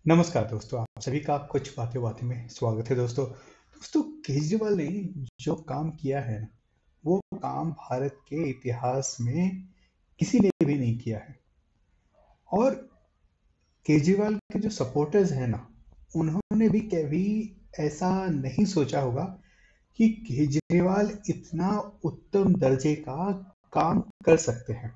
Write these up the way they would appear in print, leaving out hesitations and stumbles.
नमस्कार दोस्तों, आप सभी का कुछ बातें बातें में स्वागत है दोस्तों केजरीवाल ने जो काम किया है ना, वो काम भारत के इतिहास में किसी ने भी नहीं किया है। और केजरीवाल के जो सपोर्टर्स हैं ना, उन्होंने भी कभी ऐसा नहीं सोचा होगा कि केजरीवाल इतना उत्तम दर्जे का काम कर सकते हैं।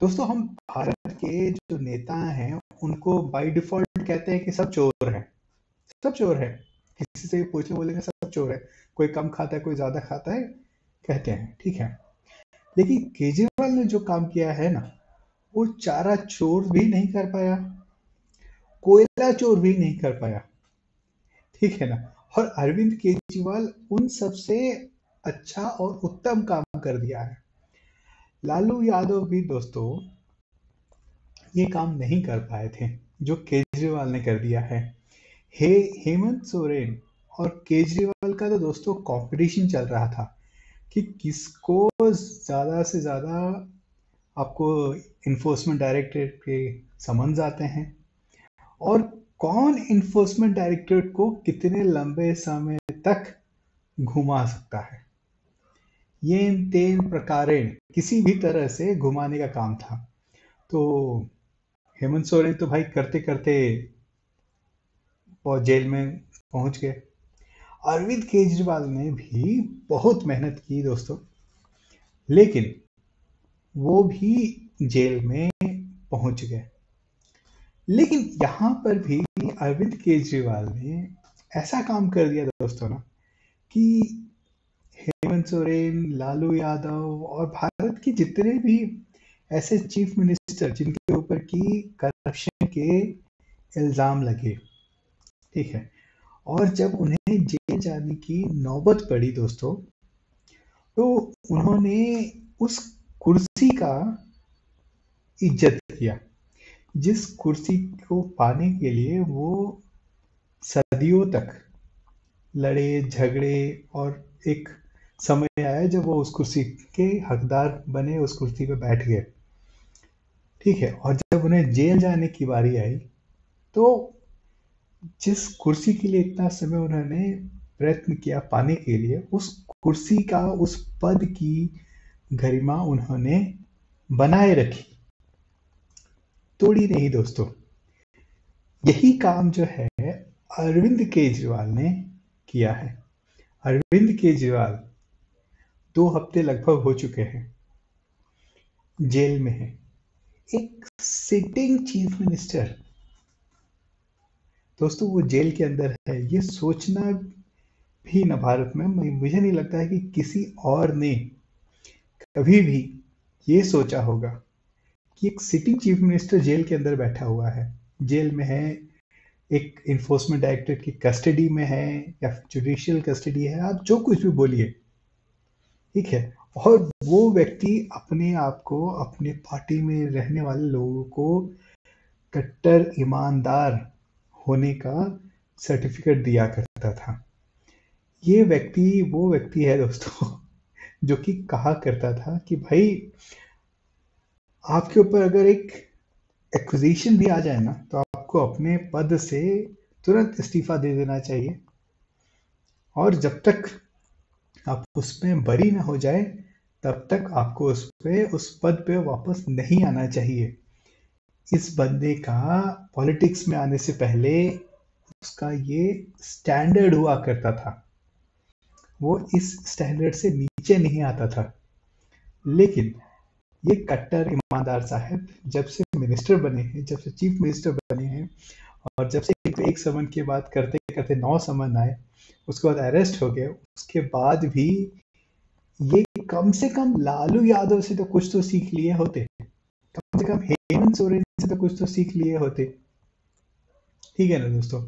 दोस्तों, हम भारत के जो नेता हैं उनको बाय डिफॉल्ट कहते हैं कि सब चोर हैं, सब चोर है। किसी से पूछ लो, बोलेंगे सब चोर है। कोई कम खाता है, कोई ज्यादा खाता है, कहते हैं, ठीक है। लेकिन केजरीवाल ने जो काम किया है ना, वो चारा चोर भी नहीं कर पाया, कोयला चोर भी नहीं कर पाया, ठीक है ना। और अरविंद केजरीवाल उन सबसे अच्छा और उत्तम काम कर दिया है। लालू यादव भी दोस्तों ये काम नहीं कर पाए थे जो केजरीवाल ने कर दिया है। हे हेमंत सोरेन और केजरीवाल का तो दोस्तों कंपटीशन चल रहा था कि किसको ज़्यादा से ज़्यादा आपको इन्फोर्समेंट डायरेक्टरेट के समन्स आते हैं, और कौन इन्फोर्समेंट डायरेक्टरेट को कितने लंबे समय तक घुमा सकता है। ये तेन प्रकारेण किसी भी तरह से घुमाने का काम था। तो हेमंत सोरेन तो भाई करते करते और जेल में पहुंच गए। अरविंद केजरीवाल ने भी बहुत मेहनत की दोस्तों, लेकिन वो भी जेल में पहुंच गए। लेकिन यहां पर भी अरविंद केजरीवाल ने ऐसा काम कर दिया दोस्तों ना, कि हेमंत सोरेन, लालू यादव और भारत के जितने भी ऐसे चीफ मिनिस्टर जिनके ऊपर की करप्शन के इल्जाम लगे, ठीक है, और जब उन्हें जेल जाने की नौबत पड़ी दोस्तों, तो उन्होंने उस कुर्सी का इज्जत किया, जिस कुर्सी को पाने के लिए वो सदियों तक लड़े झगड़े, और एक समय आया जब वो उस कुर्सी के हकदार बने, उस कुर्सी पे बैठ गए, ठीक है। और जब उन्हें जेल जाने की बारी आई, तो जिस कुर्सी के लिए इतना समय उन्होंने प्रयत्न किया पाने के लिए, उस कुर्सी का, उस पद की गरिमा उन्होंने बनाए रखी, तोड़ी नहीं दोस्तों। यही काम जो है अरविंद केजरीवाल ने किया है। अरविंद केजरीवाल 2 हफ्ते लगभग हो चुके हैं जेल में है, एक सिटिंग चीफ मिनिस्टर दोस्तों वो जेल के अंदर है। ये सोचना भी ना भारत में, मुझे नहीं लगता है कि किसी और ने कभी भी ये सोचा होगा कि एक सिटिंग चीफ मिनिस्टर जेल के अंदर बैठा हुआ है, जेल में है, एक इन्फोर्समेंट डायरेक्टरेट की कस्टडी में है, या जुडिशियल कस्टडी है, आप जो कुछ भी बोलिए, ठीक है। और वो व्यक्ति अपने आप को, अपने पार्टी में रहने वाले लोगों को कट्टर ईमानदार होने का सर्टिफिकेट दिया करता था। ये व्यक्ति वो व्यक्ति है दोस्तों जो कि कहा करता था कि भाई, आपके ऊपर अगर एक एक्विजिशन भी आ जाए ना, तो आपको अपने पद से तुरंत इस्तीफा दे देना चाहिए, और जब तक आप उसमें बरी ना हो जाए, तब तक आपको उस पद पे वापस नहीं आना चाहिए। इस बंदे का पॉलिटिक्स में आने से पहले उसका ये स्टैंडर्ड हुआ करता था, वो इस स्टैंडर्ड से नीचे नहीं आता था। लेकिन ये कट्टर ईमानदार साहब जब से मिनिस्टर बने हैं, जब से चीफ मिनिस्टर बने हैं, और जब से एक समन की बात करते करते 9 समन आए, उसके बाद अरेस्ट हो गए, उसके बाद भी ये कम से कम लालू यादव से तो कुछ तो सीख लिए होते, कम से कम हेमंत सोरेन से तो कुछ तो सीख लिए होते, ठीक है ना दोस्तों।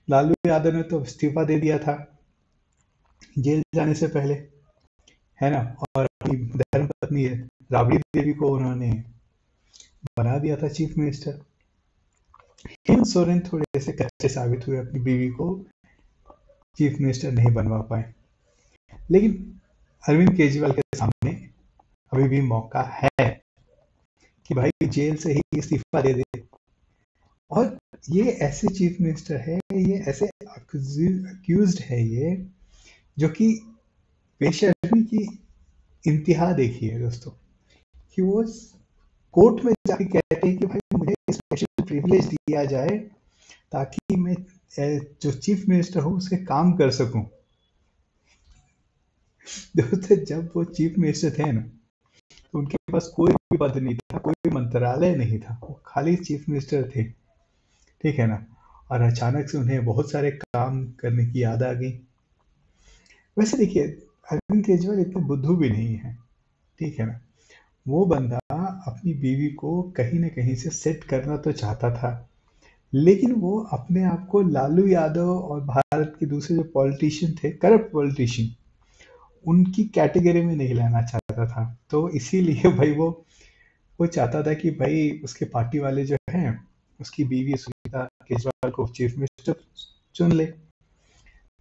लालू यादव ने तो इस्तीफा दे दिया था जेल जाने से पहले, है ना, और अपनी धर्मपत्नी राबड़ी देवी को उन्होंने बना दिया था चीफ मिनिस्टर। हेमंत सोरेन थोड़े से कच्चे साबित हुए, अपनी बीवी को चीफ मिनिस्टर नहीं बनवा पाए। लेकिन अरविंद केजरीवाल के सामने अभी भी मौका है कि भाई जेल से ही इस्तीफा दे दे, और ये ऐसे चीफ मिनिस्टर है, ये ऐसे अक्यूज्ड है ये, जो कि बेशर्मी की इंतहा देखी है दोस्तों, कि वो कोर्ट में जाके कहते हैं कि भाई मुझे स्पेशल प्रिविलेज दिया जाए ताकि मैं जो चीफ मिनिस्टर हूँ उसके काम कर सकूं। दोस्तों जब वो चीफ मिनिस्टर थे ना, तो उनके पास कोई भी पद नहीं था, कोई भी मंत्रालय नहीं था, वो खाली चीफ मिनिस्टर थे, ठीक है ना। और अचानक से उन्हें बहुत सारे काम करने की याद आ गई। वैसे देखिए, अरविंद केजरीवाल इतने बुद्धू भी नहीं है, ठीक है ना। वो बंदा अपनी बीवी को कहीं ना कहीं से सेट करना तो चाहता था, लेकिन वो अपने आप को लालू यादव और भारत के दूसरे जो पॉलिटिशियन थे, करप्ट पॉलिटिशियन, उनकी कैटेगरी में नहीं लाना चाहता था। तो इसीलिए भाई वो चाहता था कि भाई उसके पार्टी वाले जो हैं, उसकी बीवी सुनीता केजरीवाल को चीफ मिनिस्टर चुन ले।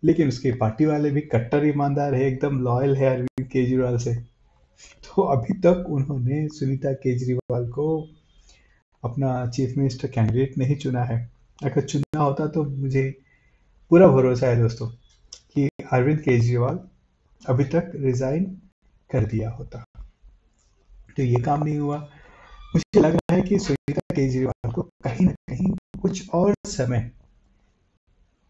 लेकिन उसके पार्टी वाले भी कट्टर ईमानदार है, एकदम लॉयल है अरविंद केजरीवाल से। तो अभी तक उन्होंने सुनीता केजरीवाल को अपना चीफ मिनिस्टर कैंडिडेट नहीं चुना है। अगर चुना होता तो मुझे पूरा भरोसा है दोस्तों कि अरविंद केजरीवाल अभी तक रिजाइन कर दिया होता। तो ये काम नहीं हुआ। मुझे लग रहा है कि सुनीता केजरीवाल को कहीं ना कहीं कुछ और समय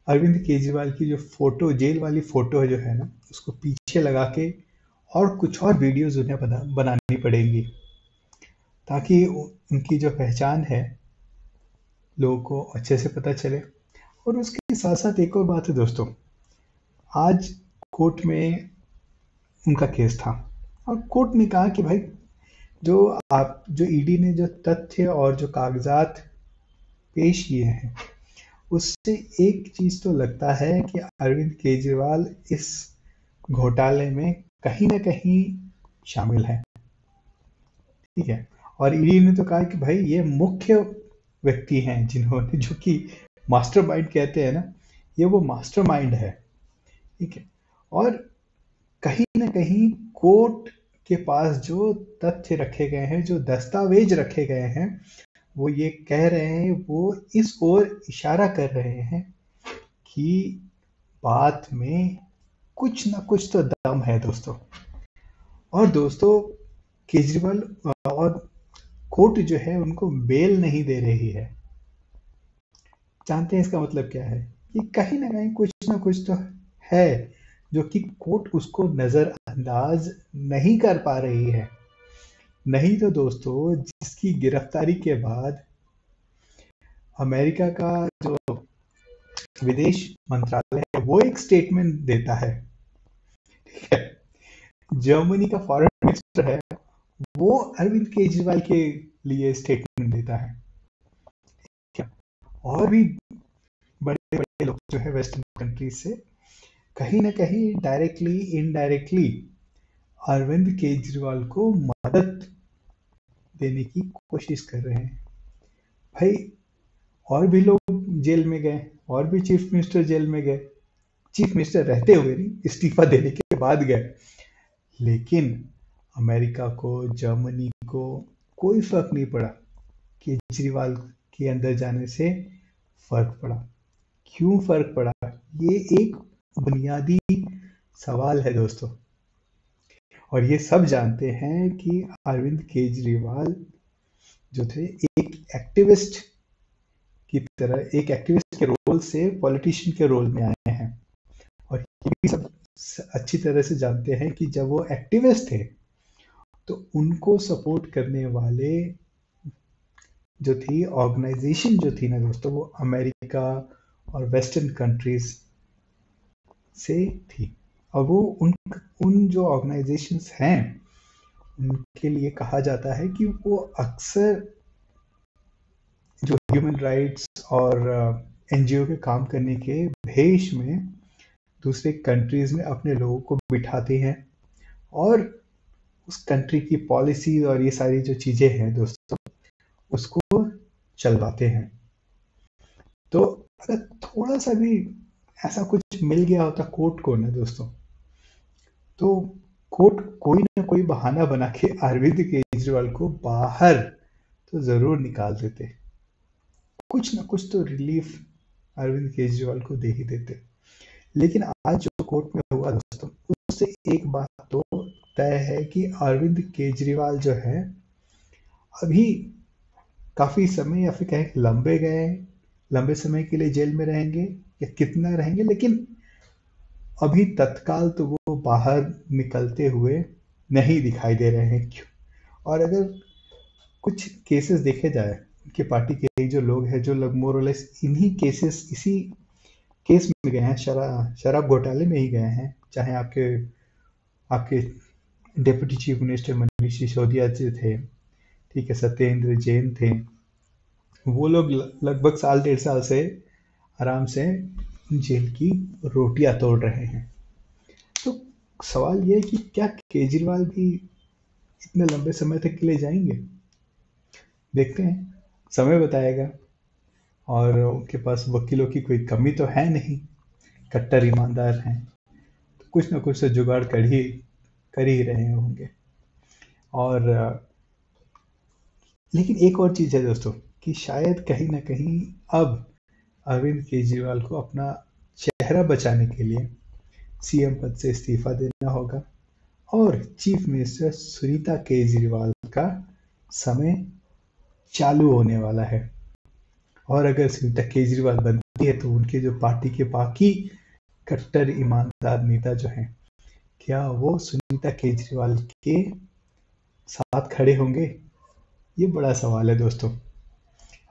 अरविंद केजरीवाल की जो फोटो, जेल वाली फोटो जो है ना, उसको पीछे लगा के और कुछ और वीडियोज उन्हें बनानी पड़ेंगी, ताकि उनकी जो पहचान है लोगों को अच्छे से पता चले। और उसके साथ साथ एक और बात है दोस्तों, आज कोर्ट में उनका केस था और कोर्ट ने कहा कि भाई जो ईडी ने जो तथ्य और जो कागजात पेश किए हैं, उससे एक चीज तो लगता है कि अरविंद केजरीवाल इस घोटाले में कहीं ना कहीं शामिल है, ठीक है। और ईडी ने तो कहा कि भाई ये मुख्य व्यक्ति हैं जिन्होंने, जो कि मास्टरमाइंड कहते हैं ना, ये वो मास्टरमाइंड है, ठीक है। और कहीं ना कहीं कोर्ट के पास जो तथ्य रखे गए हैं, जो दस्तावेज रखे गए हैं, वो ये कह रहे हैं, वो इस ओर इशारा कर रहे हैं कि बात में कुछ ना कुछ तो दम है दोस्तों। और दोस्तों केजरीवाल और कोर्ट जो है उनको बेल नहीं दे रही है। जानते हैं इसका मतलब क्या है? कि कहीं ना कुछ तो है जो कि कोर्ट उसको नजरअंदाज नहीं कर पा रही है। नहीं तो दोस्तों, जिसकी गिरफ्तारी के बाद अमेरिका का जो विदेश मंत्रालय है वो एक स्टेटमेंट देता है, ठीक है। जर्मनी का फॉरेन मिनिस्टर है, वो अरविंद केजरीवाल के लिए स्टेटमेंट देता है, क्या। और भी बड़े बड़े लोग जो है वेस्टर्न कंट्रीज से कहीं ना कहीं डायरेक्टली इनडायरेक्टली अरविंद केजरीवाल को मदद देने की कोशिश कर रहे हैं। भाई और भी लोग जेल में गए, और भी चीफ मिनिस्टर जेल में गए, चीफ मिनिस्टर रहते हुए नहीं, इस्तीफा देने के बाद गए। लेकिन अमेरिका को, जर्मनी को कोई फर्क नहीं पड़ा, केजरीवाल के अंदर जाने से फर्क पड़ा। क्यों फर्क पड़ा? ये एक बुनियादी सवाल है दोस्तों। और ये सब जानते हैं कि अरविंद केजरीवाल जो थे, एक एक्टिविस्ट की तरह, एक एक्टिविस्ट के रोल से पॉलिटिशियन के रोल में आए हैं। और ये भी सब अच्छी तरह से जानते हैं कि जब वो एक्टिविस्ट थे तो उनको सपोर्ट करने वाले जो थी ऑर्गेनाइजेशन जो थी ना दोस्तों, वो अमेरिका और वेस्टर्न कंट्रीज से थी। और वो उन जो ऑर्गेनाइजेशंस हैं उनके लिए कहा जाता है कि वो अक्सर जो ह्यूमन राइट्स और एनजीओ के काम करने के भेष में दूसरे कंट्रीज में अपने लोगों को बिठाते हैं और उस कंट्री की पॉलिसीज और ये सारी जो चीजें हैं दोस्तों, उसको चलवाते हैं। तो अगर थोड़ा सा भी ऐसा कुछ मिल गया होता कोर्ट को ना दोस्तों, तो कोर्ट कोई ना कोई बहाना बना के अरविंद केजरीवाल को बाहर तो जरूर निकाल देते। कुछ ना कुछ तो रिलीफ अरविंद केजरीवाल को दे ही देते। लेकिन आज जो कोर्ट में हुआ दोस्तों, उससे एक बात तो तय है कि अरविंद केजरीवाल जो है अभी काफी समय या फिर कहें लंबे समय के लिए जेल में रहेंगे या कितना रहेंगे, लेकिन अभी तत्काल तो वो बाहर निकलते हुए नहीं दिखाई दे रहे हैं। क्यों? और अगर कुछ केसेस देखे जाए, उनके पार्टी के जो लोग हैं, जो लोग मोरलेस इन्हीं केसेस इसी केस में गए हैं, शराब घोटाले में ही गए हैं, चाहे आपके आपके deputy chief minister Manish Sisodia ji थे, ठीक है, सत्येंद्र जैन थे, वो लोग लगभग साल 1.5 साल से आराम से जेल की रोटियां तोड़ रहे हैं। तो सवाल ये है कि क्या केजरीवाल भी इतने लंबे समय तक के लिए जाएंगे? देखते हैं, समय बताएगा। और उनके पास वकीलों की कोई कमी तो है नहीं, कट्टर ईमानदार हैं, तो कुछ ना कुछ तो जुगाड़ कर ही रहे होंगे। और लेकिन एक और चीज़ है दोस्तों, कि शायद कहीं ना कहीं अब अरविंद केजरीवाल को अपना चेहरा बचाने के लिए सीएम पद से इस्तीफा देना होगा और चीफ मिनिस्टर सुनीता केजरीवाल का समय चालू होने वाला है। और अगर सुनीता केजरीवाल बनती है तो उनके जो पार्टी के बाकी कट्टर ईमानदार नेता जो हैं, क्या वो सुनीता केजरीवाल के साथ खड़े होंगे? ये बड़ा सवाल है दोस्तों।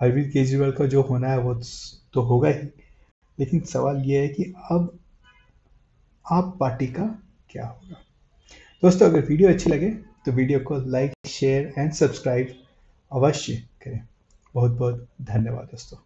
अरविंद केजरीवाल का जो होना है वो तो होगा ही, लेकिन सवाल ये है कि अब आप पार्टी का क्या होगा? दोस्तों, अगर वीडियो अच्छी लगे तो वीडियो को लाइक, शेयर एंड सब्सक्राइब अवश्य करें। बहुत बहुत धन्यवाद दोस्तों।